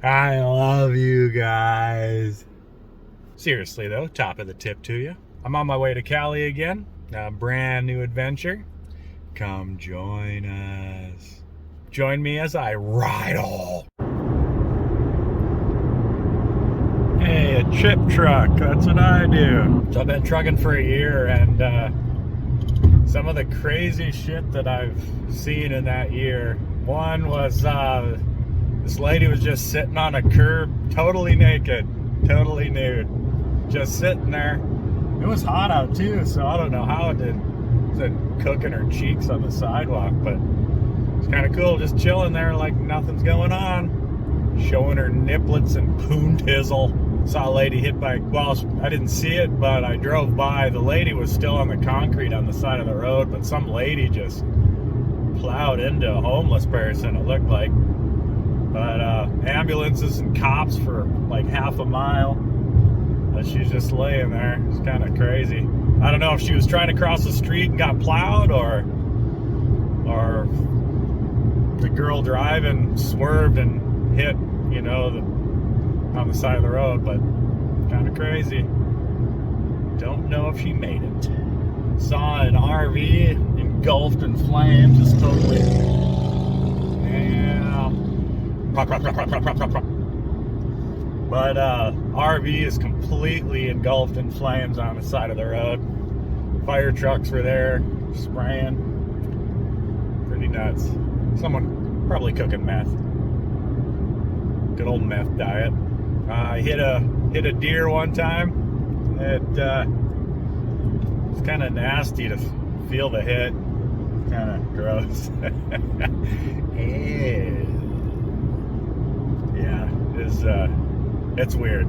I love you guys. Seriously though, top of the tip to you. I'm on my way to Cali again. A brand new adventure. Come join us. Join me as I ride all. Hey, a chip truck. That's what I do. So I've been trucking for a year, and some of the crazy shit that I've seen in that year. One was this lady was just sitting on a curb, totally naked, totally nude, just sitting there. It was hot out too, so I don't know how it did. Cooking her cheeks on the sidewalk, but it's kind of cool, just chilling there like nothing's going on, showing her niplets and poon tizzle. Saw a lady hit by, well, I didn't see it, but I drove by. The lady was still on the concrete on the side of the road, but some lady just plowed into a homeless person, it looked like. But ambulances and cops for like half a mile, but she's just laying there. It's kind of crazy. I don't know if she was trying to cross the street and got plowed, or the girl driving swerved and hit, you know, on the side of the road, but kind of crazy. Don't know if she made it. Saw an RV engulfed in flames, just totally. Yeah. But RV is completely engulfed in flames on the side of the road. Fire trucks were there, spraying. Pretty nuts. Someone probably cooking meth. Good old meth diet. I hit a deer one time. It's kind of nasty to feel the hit. Kind of gross. Yeah, it's weird.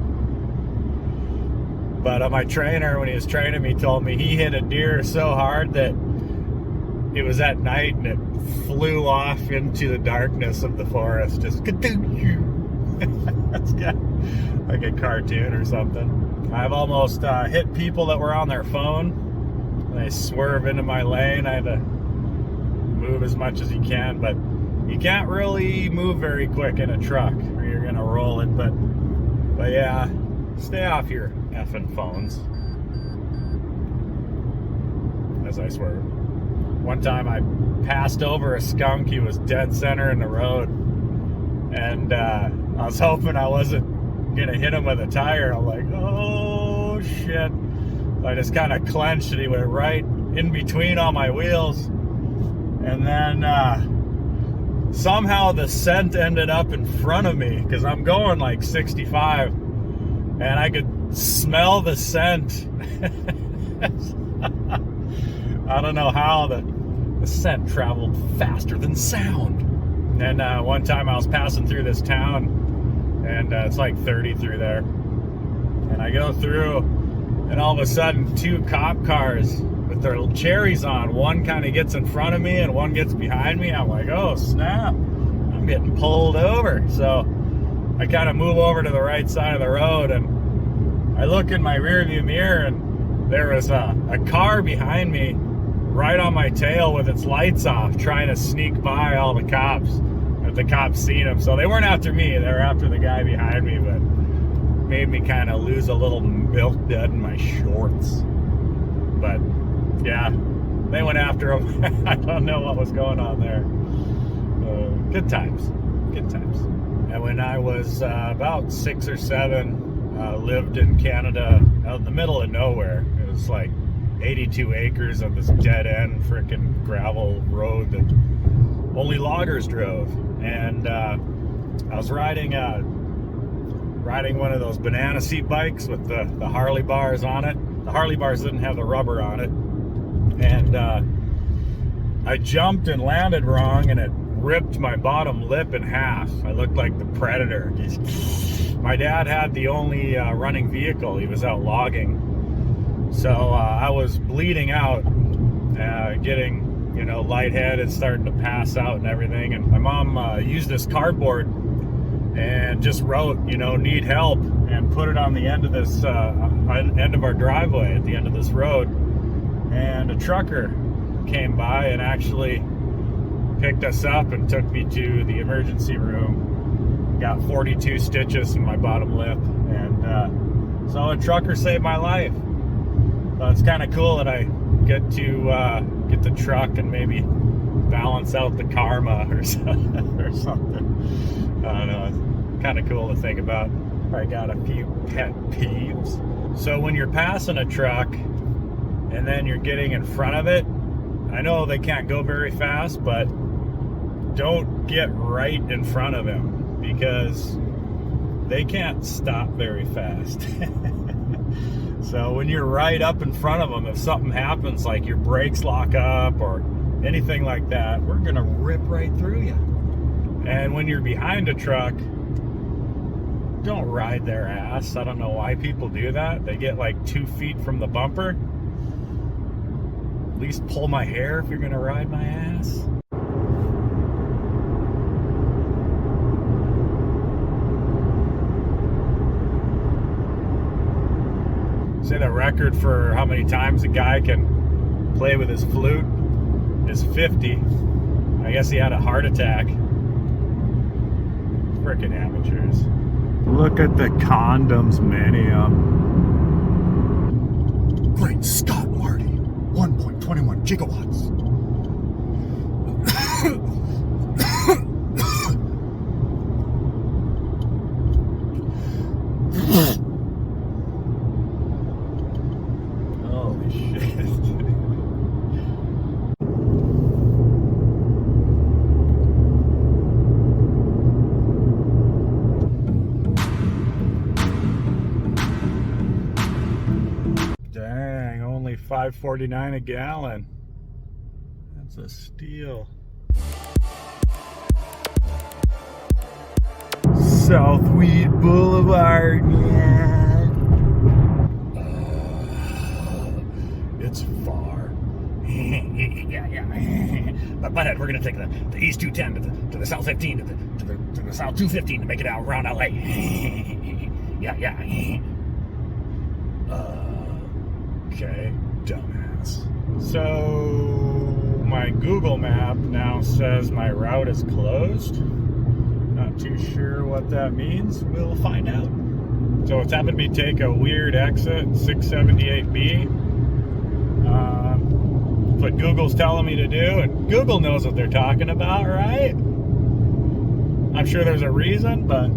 But my trainer, when he was training me, told me he hit a deer so hard that it was at night and it flew off into the darkness of the forest. Just that's got like a cartoon or something. I've almost hit people that were on their phone. They swerve into my lane. I had to move as much as you can, but you can't really move very quick in a truck or you're gonna roll it. But yeah, stay off your effing phones. As I swerve. One time I passed over a skunk. He was dead center in the road, and I was hoping I wasn't gonna hit him with a tire. I'm like, oh shit. I just kind of clenched and he went right in between all my wheels. And then somehow the scent ended up in front of me, because I'm going like 65 and I could smell the scent. I don't know how the scent traveled faster than sound. And one time I was passing through this town, and it's like 30 through there, and I go through, and all of a sudden 2 cop cars with their little cherries on, one kind of gets in front of me and one gets behind me. I'm like, oh snap, I'm getting pulled over. So I kind of move over to the right side of the road, and I look in my rearview mirror, and there was a car behind me right on my tail with its lights off, trying to sneak by all the cops. But the cops seen him, so they weren't after me, they were after the guy behind me, but made me kind of lose a little milk dud in my shorts. But yeah, they went after him. I don't know what was going on there. Good times. And when I was about 6 or 7, lived in Canada, out in the middle of nowhere. It was like 82 acres of this dead end freaking gravel road that only loggers drove. And I was riding one of those banana seat bikes with the Harley bars on it. The Harley bars didn't have the rubber on it. And I jumped and landed wrong, and it ripped my bottom lip in half. I looked like the Predator. My dad had the only running vehicle. He was out logging. So I was bleeding out, getting, lightheaded, starting to pass out and everything. And my mom used this cardboard and just wrote, need help, and put it on the end of this, end of our driveway at the end of this road. And a trucker came by and actually picked us up and took me to the emergency room. got 42 stitches in my bottom lip, and so a trucker saved my life. So it's kind of cool that I get to get the truck and maybe balance out the karma or something. I don't know. It's kind of cool to think about. I got a few pet peeves. So when you're passing a truck and then you're getting in front of it, I know they can't go very fast, but don't get right in front of him because they can't stop very fast. So when you're right up in front of them, if something happens, like your brakes lock up or anything like that, we're gonna rip right through you. And when you're behind a truck, don't ride their ass. I don't know why people do that. They get like 2 feet from the bumper. At least pull my hair if you're gonna ride my ass. Say the record for how many times a guy can play with his flute is 50. I guess he had a heart attack. Frickin' amateurs. Look at the condoms, many of them. Great Scott, Marty. 1.21 gigawatts. Holy shit. Dang, only $5.49 a gallon. That's a steal. Southweed Boulevard, man. It's far. yeah. But butthead, we're gonna take the East 210 to the South 15 to the South 215 to make it out around LA. yeah. Okay, dumbass. So my Google map now says my route is closed. Not too sure what that means. We'll find out. So it's having me take a weird exit, 678B. What Google's telling me to do, and Google knows what they're talking about, right? I'm sure there's a reason, but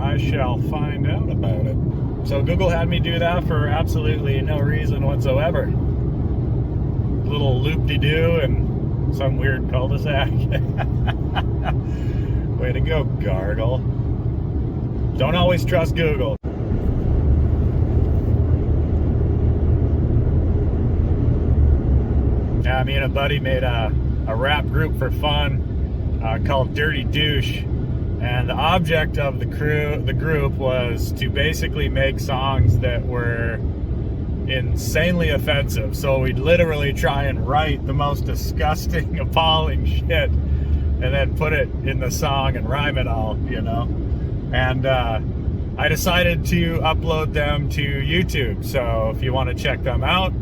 I shall find out about it. So Google had me do that for absolutely no reason whatsoever. Little loop-de-doo and some weird cul-de-sac. Way to go, Gargle. Don't always trust Google. Yeah, me and a buddy made a rap group for fun called Dirty Douche. And the object of the group was to basically make songs that were insanely offensive. So we'd literally try and write the most disgusting, appalling shit and then put it in the song and rhyme it all, you know. And I decided to upload them to YouTube. So if you want to check them out,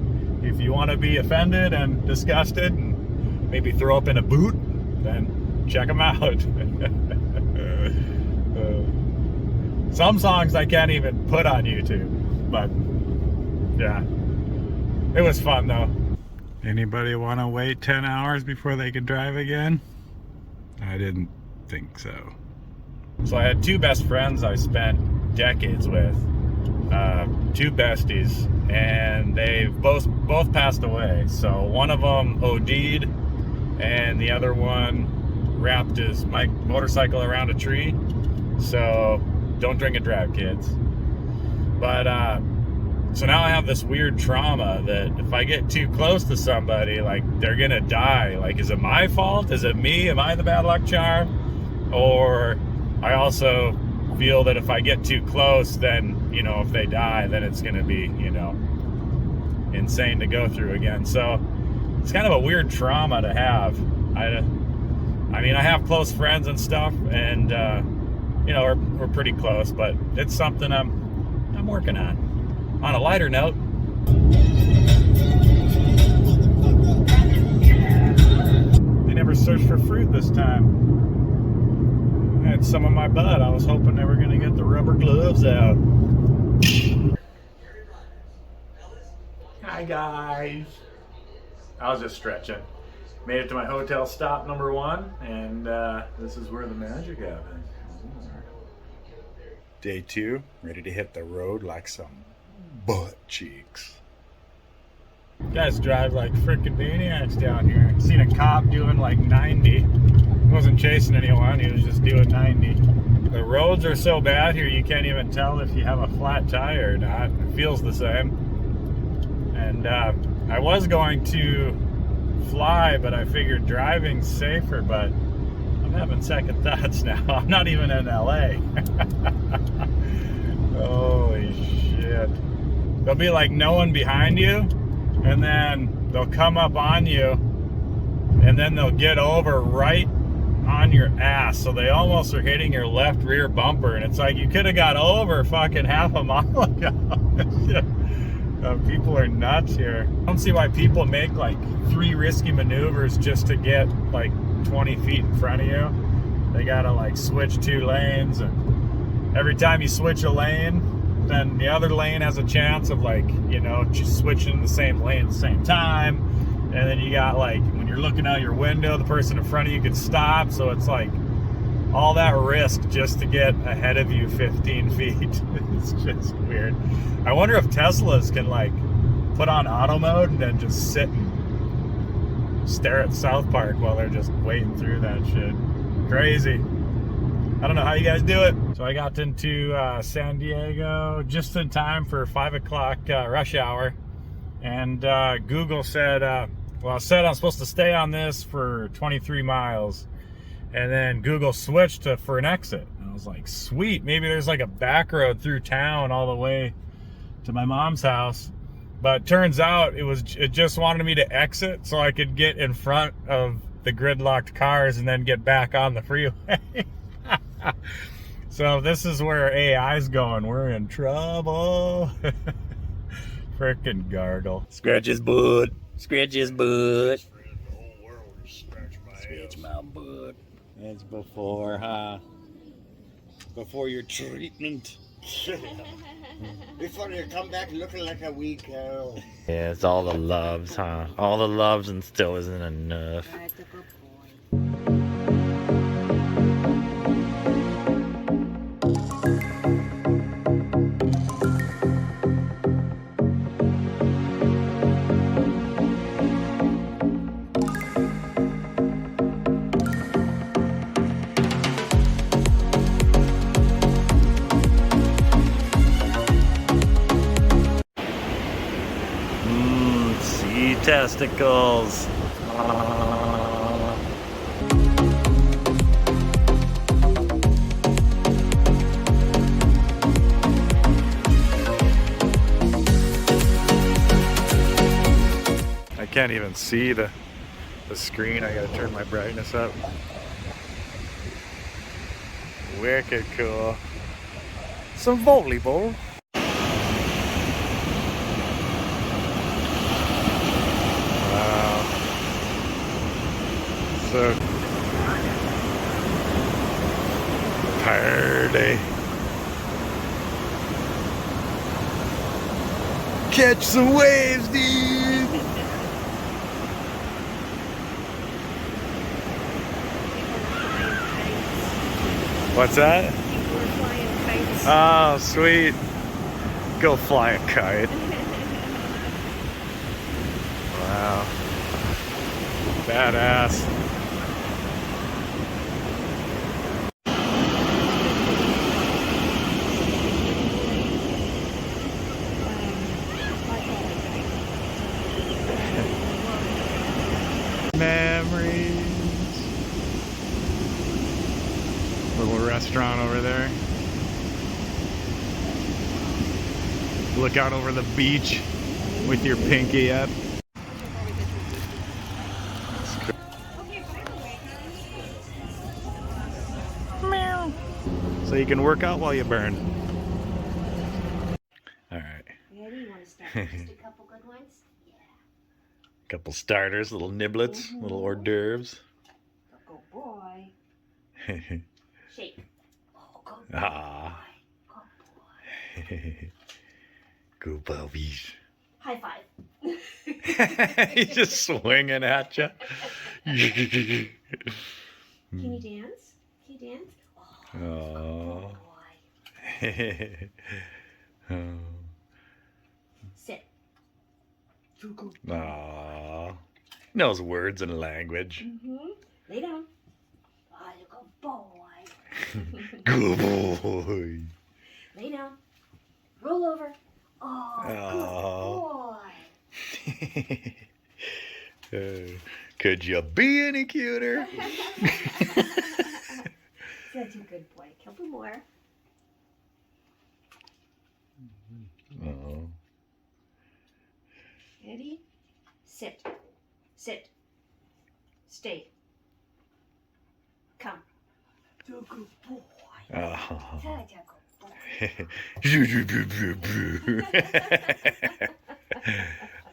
if you want to be offended and disgusted and maybe throw up in a boot, then check them out. Some songs I can't even put on YouTube, but yeah, it was fun though. Anybody want to wait 10 hours before they can drive again? I didn't think so. So I had two best friends I spent decades with, two besties, and they've both passed away. So one of them OD'd, and the other one wrapped his motorcycle around a tree. So don't drink and drive, kids. But so now I have this weird trauma that if I get too close to somebody, like, they're gonna die. Like, is it my fault? Is it me? Am I the bad luck charm? Or I also feel that if I get too close, then, you know, if they die, then it's gonna be, you know, insane to go through again. So it's kind of a weird trauma to have. I mean, I have close friends and stuff, and you know, we're pretty close, but it's something I'm working on. On a lighter note, they never searched for fruit this time. had some on my butt. I was hoping they were gonna get the rubber gloves out. Hi guys. I was just stretching. Made it to my hotel stop number 1, and this is where the magic happens. Day 2, ready to hit the road like some butt cheeks. Guys drive like freaking maniacs down here. Seen a cop doing like 90. He wasn't chasing anyone, he was just doing 90. The roads are so bad here you can't even tell if you have a flat tire or not. It feels the same. And I was going to fly, but I figured driving's safer, but I'm having second thoughts now. I'm not even in LA. Holy shit. There'll be like no one behind you, and then they'll come up on you, and then they'll get over right on your ass. So they almost are hitting your left rear bumper, and it's like you could have got over fucking half a mile ago. People are nuts here. I don't see why people make like 3 risky maneuvers just to get like 20 feet in front of you. They gotta like switch 2 lanes, and every time you switch a lane, then the other lane has a chance of like, you know, just switching the same lane at the same time. And then you got like, when you're looking out your window, the person in front of you could stop. So it's like all that risk just to get ahead of you 15 feet. It's just weird. I wonder if Teslas can like put on auto mode and then just sit and stare at South Park while they're just waiting through that shit. Crazy. I don't know how you guys do it. So I got into San Diego just in time for 5 o'clock rush hour. And Google said, well, it said I'm supposed to stay on this for 23 miles. And then Google switched to for an exit. And I was like, sweet, maybe there's like a back road through town all the way to my mom's house. But turns out it just wanted me to exit so I could get in front of the gridlocked cars and then get back on the freeway. So this is where AI's going. We're in trouble. Frickin' gargle. Scratch his butt. Scratch his butt. Scratch my butt. That's before, huh? Before your treatment. Before you come back looking like a wee cow. Yeah, it's all the loves, huh? All the loves and still isn't enough. That's a good boy. Sea testicles. I can't even see the screen. I gotta turn my brightness up. Wicked cool. Some volleyball. Wow. So party. Catch some waves, dude. What's that? People are flying kites. Oh, sweet. Go fly a kite. Wow. Badass. Memories. Little restaurant over there. Look out over the beach with your pinky up. Meow. So you can work out while you burn. All right. Ready? You want to start just a couple good ones? Yeah. Couple starters, little niblets, little hors d'oeuvres. Good boy. Shake. Oh, good boy. Ah. Good boy. Good puppies. High five. He's just swinging at you. Can you dance? Can you dance? Oh, Oh. good boy. Sit. Aw. Knows words and language. Lay down. Oh, good boy. Good boy. Lay down. Roll over. Oh, good boy. Could you be any cuter? Such a good boy. A couple more. Oh. Ready? Sit. Sit. Stay. Come. You're a good boy. Oh. Such a good boy.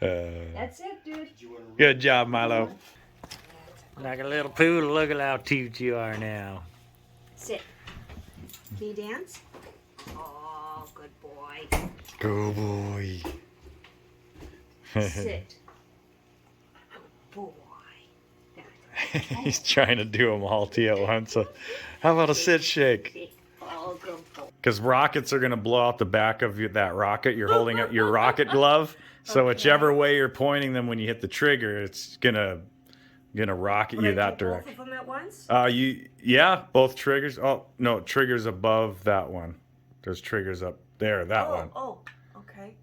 That's it, dude. Good job, Milo. Like a little poodle. Look at how cute you are now. Sit. Can you dance? Oh, good boy. Good boy. Sit. Good boy. He's trying to do them all to you at once. So how about a sit shake? Oh, good boy. Because rockets are going to blow out the back of that rocket. You're holding up your rocket glove. So Okay. whichever way you're pointing them when you hit the trigger, it's gonna rocket Would you I that do direction. both of them at once? Yeah, both triggers. Oh no, triggers above that one. There's triggers up there. That one. Oh, okay.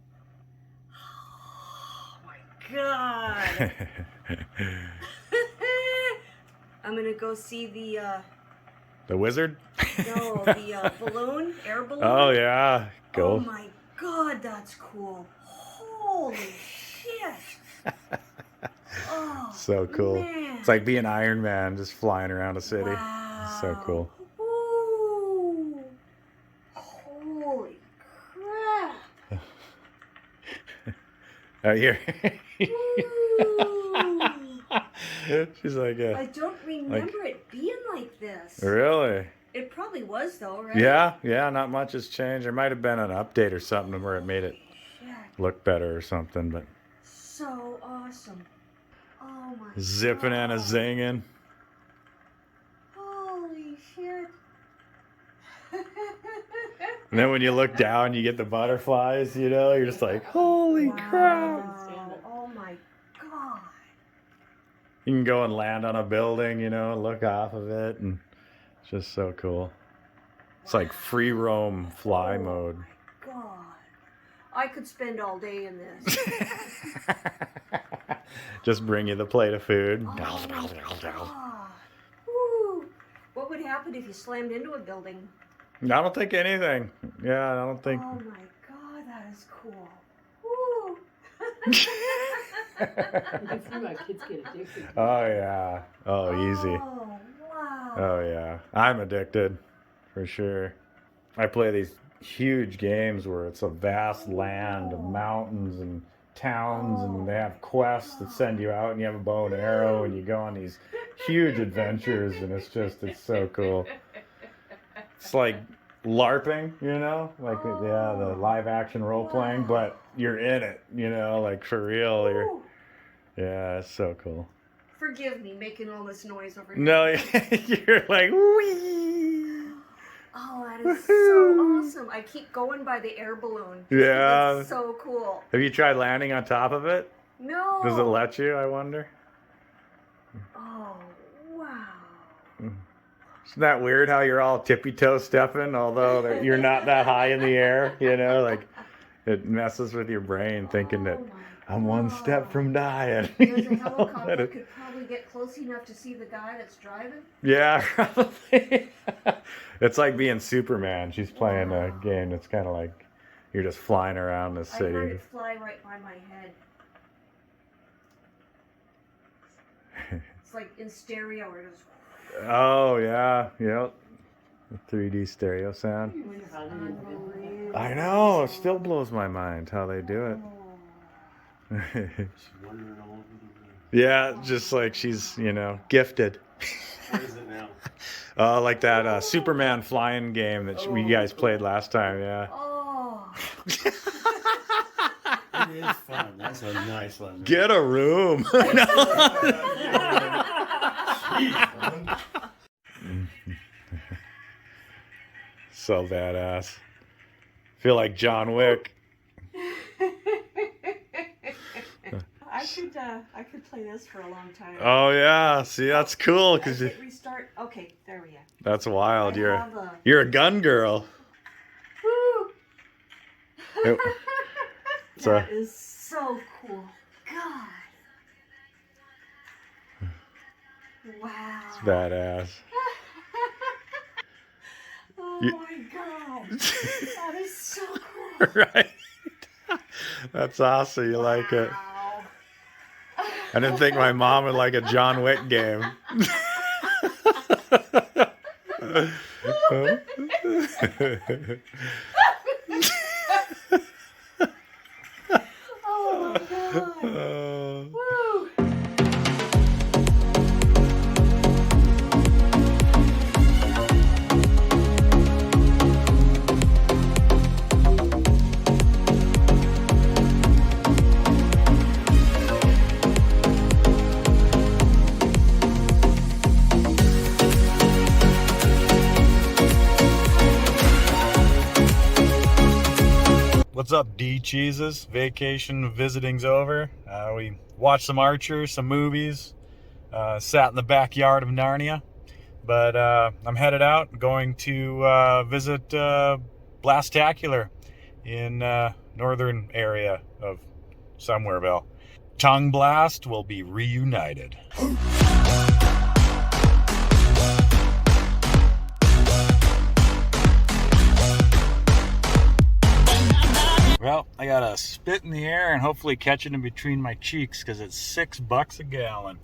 Oh my god. I'm gonna go see the The wizard. balloon, air balloon. Oh yeah, go. Oh my god, that's cool. Holy shit. Oh, So cool. man. It's like being Iron Man, just flying around a city. Wow. So cool. Ooh. Holy crap. Oh, here. Ooh. She's like, I don't remember it being like this. Really? It probably was though, right? Yeah, not much has changed. There might have been an update or something where it made it Shit. look better or something, but So awesome. Oh my zipping and a God. zinging. Holy shit. And then when you look down, you get the butterflies, you're just like, holy crap. Wow. Oh my god. You can go and land on a building, and look off of it, and it's just so cool. It's like free roam fly mode. God. I could spend all day in this. Just bring you the plate of food. Oh my God. Woo. What would happen if you slammed into a building? I don't think anything. Yeah, I don't think. Oh my god, that is cool. Woo. You can see my kids get addicted. Oh, yeah. Oh, easy. Oh, wow. Oh, yeah. I'm addicted, for sure. I play these huge games where it's a vast land of mountains and towns, and they have quests that send you out, and you have a bow and arrow, and you go on these huge adventures, and it's so cool. It's like LARPing, like the live action role playing, but you're in it, like for real. Ooh. Yeah, it's so cool. Forgive me making all this noise over here. No, you're like, wee. Oh, that is so awesome. I keep going by the air balloon. Yeah. That's so cool. Have you tried landing on top of it? No. Does it let you, I wonder? Oh, wow. Isn't that weird how you're all tippy-toe stepping, although you're not that high in the air, like it messes with your brain thinking that I'm one step from dying. There's a helicopter could probably get close enough to see the guy that's driving. Yeah, probably. It's like being Superman. She's playing a game that's kind of like you're just flying around the I city. heard it fly right by my head. It's like in stereo or just... Oh, yeah. Yep. The 3D stereo sound. Unbelievable. I know. It still blows my mind how they do it. Yeah, just like she's, gifted. What is it now? Like that Superman flying game that we guys played last time, yeah. Oh. It is fun. That's a nice one. Get a room. So badass. Feel like John Wick. I could play this for a long time. Oh yeah, see that's cool because Restart. Okay, there we go. That's wild. I You're a gun girl. Woo! Yep. That is so cool. God. Wow. It's badass. Oh You- my God. That is so cool. Right. That's awesome. You like it. Wow. I didn't think my mom would like a John Wick game. Oh my God. Woo. What's up, D Cheeses? Vacation visiting's over. We watched some Archer, some movies, sat in the backyard of Narnia. But I'm headed out, going to visit Blastacular in northern area of Somewhereville. Tongue Blast will be reunited. Well, I gotta spit in the air and hopefully catch it in between my cheeks because it's $6 a gallon.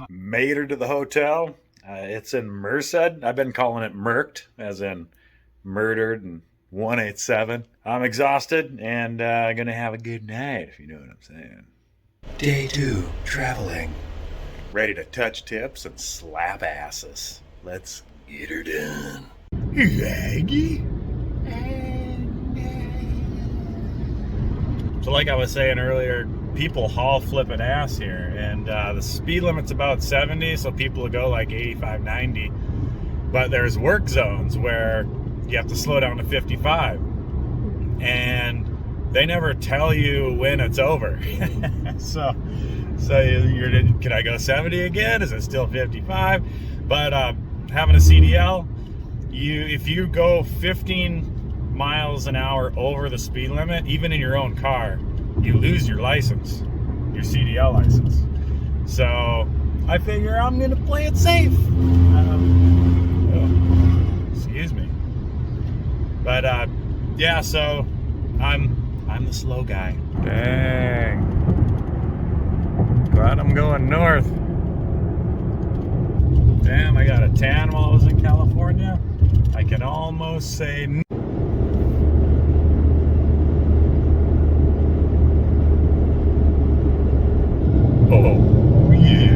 Made her to the hotel. It's in Merced. I've been calling it Merked, as in murdered and 187. I'm exhausted and gonna have a good night, if you know what I'm saying. Day 2, traveling. Ready to touch tips and slap asses. Let's get her done. Aggie. So like I was saying earlier, people haul flipping ass here, and the speed limit's about 70, so people will go like 85, 90. But there's work zones where you have to slow down to 55, and they never tell you when it's over. so you're can I go 70 again? Is it still 55? But having a CDL, if you go 15 miles an hour over the speed limit, even in your own car, you lose your license, your CDL license. So I figure I'm gonna play it safe. Excuse me. But yeah, so I'm the slow guy. Dang. Glad I'm going north. Damn, I got a tan while I was in California. I can almost say oh yeah.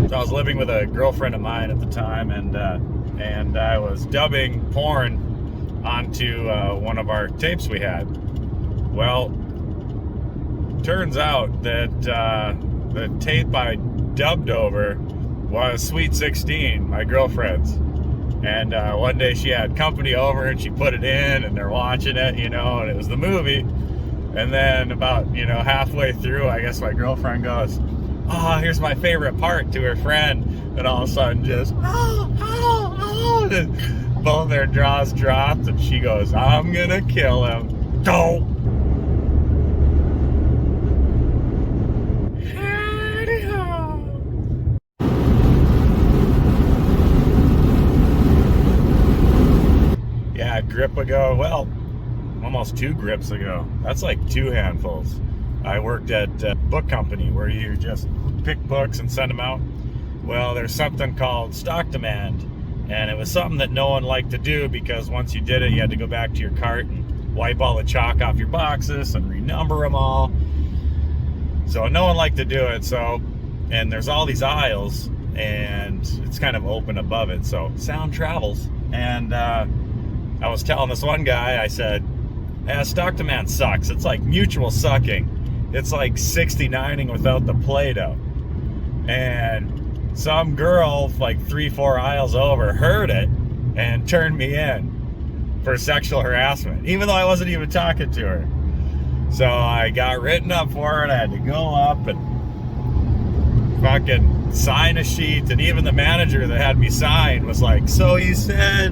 So I was living with a girlfriend of mine at the time, and I was dubbing porn onto one of our tapes we had. Well, turns out that the tape I dubbed over was Sweet 16, my girlfriend's. And one day she had company over and she put it in and they're watching it, you know, and it was the movie. And then about, you know, halfway through, I guess my girlfriend goes, "Oh, here's my favorite part," to her friend. And all of a sudden just, and both their jaws dropped and she goes, "I'm gonna kill him." Don't. Yeah, a grip ago, well, almost 2 grips ago. That's like 2 handfuls. I worked at a book company where you just pick books and send them out. Well, there's something called stock demand, and it was something that no one liked to do because once you did it, you had to go back to your cart and wipe all the chalk off your boxes and renumber them all. So no one liked to do it. So, and there's all these aisles, and it's kind of open above it, so sound travels. And I was telling this one guy, I said, yeah, Stockton sucks. It's like mutual sucking. It's like 69ing without the Play-Doh. And some girl, like 3-4 aisles over, heard it and turned me in for sexual harassment, even though I wasn't even talking to her. So I got written up for it. I had to go up and fucking sign a sheet. And even the manager that had me sign was like, so you said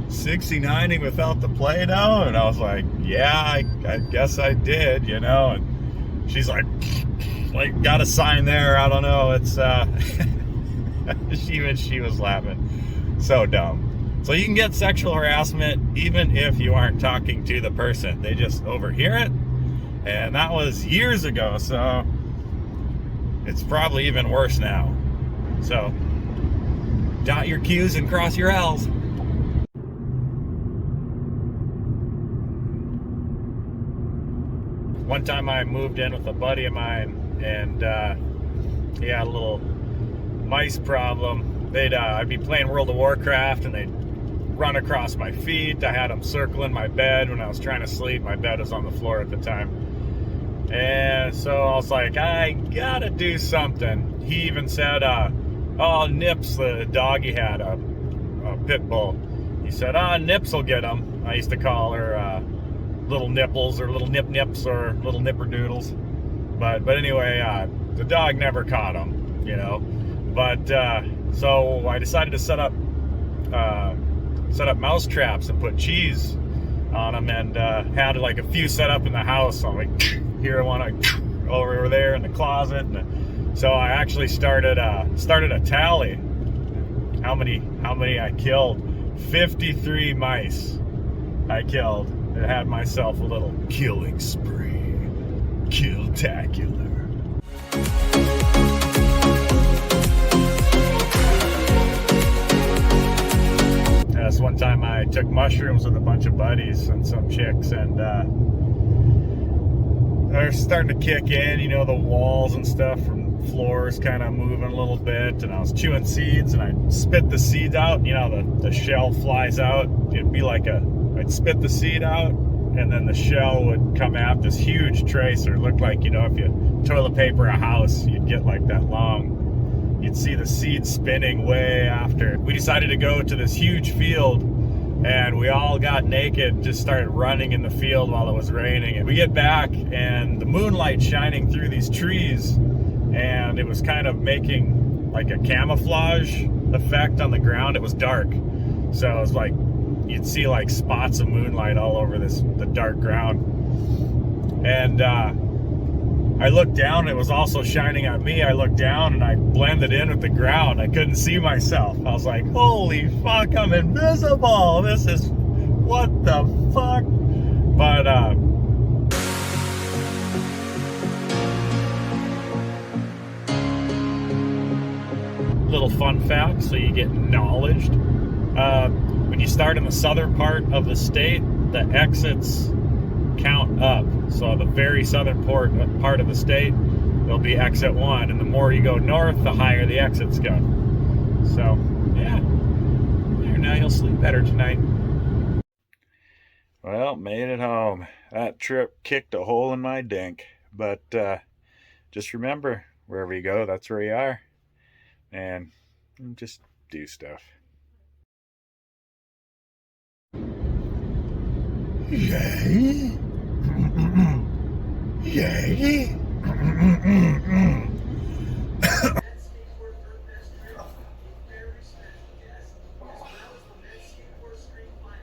69ing without the Play-Doh? And I was like, yeah, I guess I did, you know. And she's like, got a sign there. I don't know. It's, she was laughing. So dumb. So you can get sexual harassment even if you aren't talking to the person. They just overhear it. And that was years ago. So it's probably even worse now. So dot your Q's and cross your L's. One time I moved in with a buddy of mine, and he had a little mice problem. I'd be playing World of Warcraft, and they'd run across my feet. I had them circling my bed when I was trying to sleep. My bed was on the floor at the time. And so I was like, I gotta do something. He even said, oh, Nips, the dog he had, a pit bull. He said, Nips will get him. I used to call her little nipples or little nip-nips or little nipperdoodles. But anyway, the dog never caught him, you know. But so I decided to set up mouse traps and put cheese on them, and had like a few set up in the house. So I'm like, here, one over there in the closet. And so I actually started a tally. How many I killed? 53 mice I killed. I had myself a little killing spree. Kill-tacular. This one time I took mushrooms with a bunch of buddies and some chicks, and they're starting to kick in, you know, the walls and stuff from floors kind of moving a little bit, and I was chewing seeds, and I spit the seeds out, you know, the shell flies out. It'd be like I'd spit the seed out, and then the shell would come out, this huge tracer. It looked like, you know, if you toilet paper a house, you'd get like that long. You'd see the seed spinning way after. We decided to go to this huge field, and we all got naked, just started running in the field while it was raining. And we get back, and the moonlight shining through these trees, and it was kind of making like a camouflage effect on the ground. It was dark, so it was like you'd see like spots of moonlight all over the dark ground. And I looked down, it was also shining at me. I looked down and I blended in with the ground. I couldn't see myself. I was like, holy fuck, I'm invisible. This is, what the fuck? But, little fun fact, so you get knowledged. When you start in the southern part of the state, the exits count up. So the very southern part of the state, there'll be exit 1, and the more you go north, the higher the exits go. So yeah, there, now you'll sleep better tonight. Well, made it home. That trip kicked a hole in my dink, but just remember, wherever you go, that's where you are, and just do stuff. Yay? Yay?